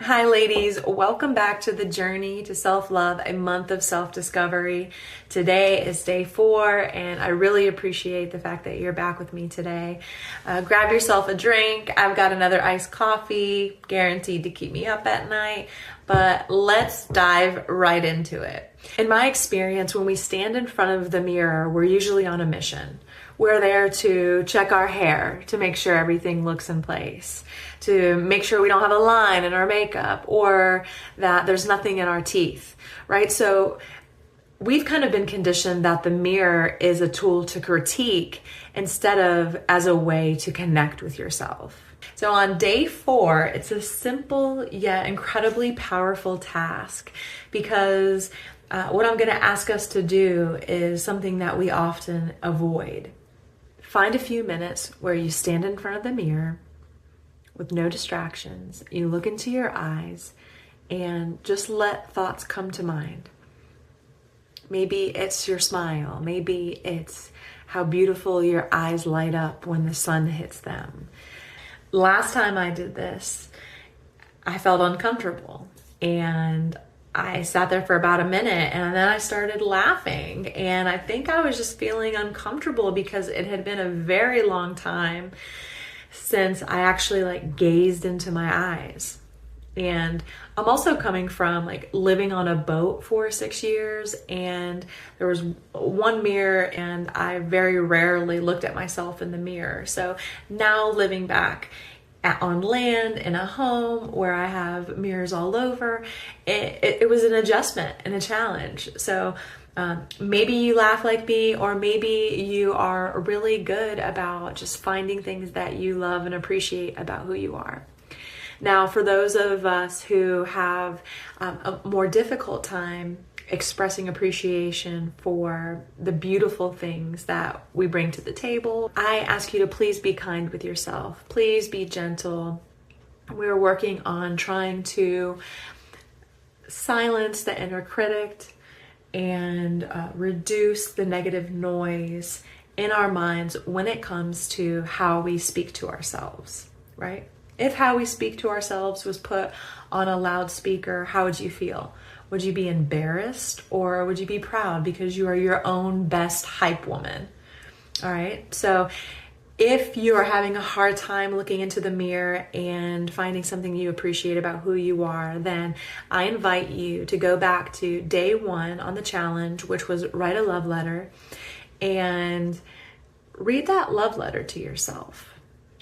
Hi ladies, welcome back to the journey to self-love, a month of self-discovery. Today is day 4 and I really appreciate the fact that you're back with me today. Grab yourself a drink. I've got another iced coffee, guaranteed to keep me up at night, but let's dive right into it. In my experience, when we stand in front of the mirror, we're usually on a mission. We're there to check our hair, to make sure everything looks in place, to make sure we don't have a line in our makeup or that there's nothing in our teeth, right? So we've kind of been conditioned that the mirror is a tool to critique instead of as a way to connect with yourself. So on day 4, it's a simple yet incredibly powerful task because what I'm going to ask us to do is something that we often avoid. Find a few minutes where you stand in front of the mirror with no distractions. You look into your eyes and just let thoughts come to mind. Maybe it's your smile. Maybe it's how beautiful your eyes light up when the sun hits them. Last time I did this, I felt uncomfortable and I sat there for about a minute and then I started laughing, and I think I was just feeling uncomfortable because it had been a very long time since I actually gazed into my eyes. And I'm also coming from living on a boat for 6 years, and there was one mirror and I very rarely looked at myself in the mirror. So now living back on land in a home where I have mirrors all over, it was an adjustment and a challenge. So maybe you laugh like me, or maybe you are really good about just finding things that you love and appreciate about who you are. Now, for those of us who have a more difficult time expressing appreciation for the beautiful things that we bring to the table, I ask you to please be kind with yourself. Please be gentle. We're working on trying to silence the inner critic and reduce the negative noise in our minds when it comes to how we speak to ourselves, right? If how we speak to ourselves was put on a loudspeaker, how would you feel? Would you be embarrassed, or would you be proud because you are your own best hype woman? All right. So if you are having a hard time looking into the mirror and finding something you appreciate about who you are, then I invite you to go back to day 1 on the challenge, which was write a love letter, and read that love letter to yourself.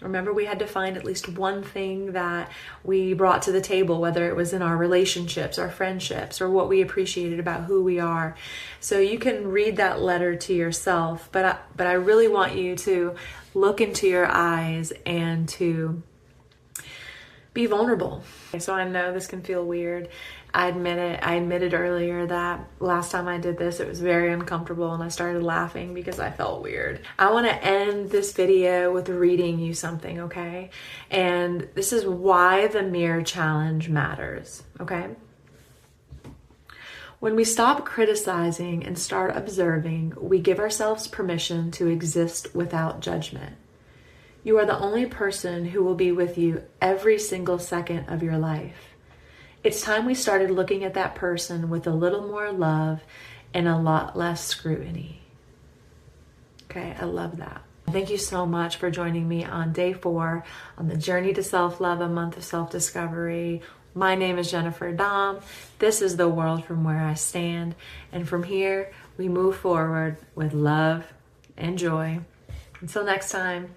Remember, we had to find at least one thing that we brought to the table, whether it was in our relationships, our friendships, or what we appreciated about who we are. So you can read that letter to yourself, but I really want you to look into your eyes and to be vulnerable. So I know this can feel weird. I admit it. I admitted earlier that last time I did this, it was very uncomfortable and I started laughing because I felt weird. I want to end this video with reading you something, okay? And this is why the mirror challenge matters, okay? When we stop criticizing and start observing, we give ourselves permission to exist without judgment. You are the only person who will be with you every single second of your life. It's time we started looking at that person with a little more love and a lot less scrutiny. Okay, I love that. Thank you so much for joining me on day 4 on the journey to self-love, a month of self-discovery. My name is Jennifer Dom. This is the world from where I stand. And from here, we move forward with love and joy. Until next time.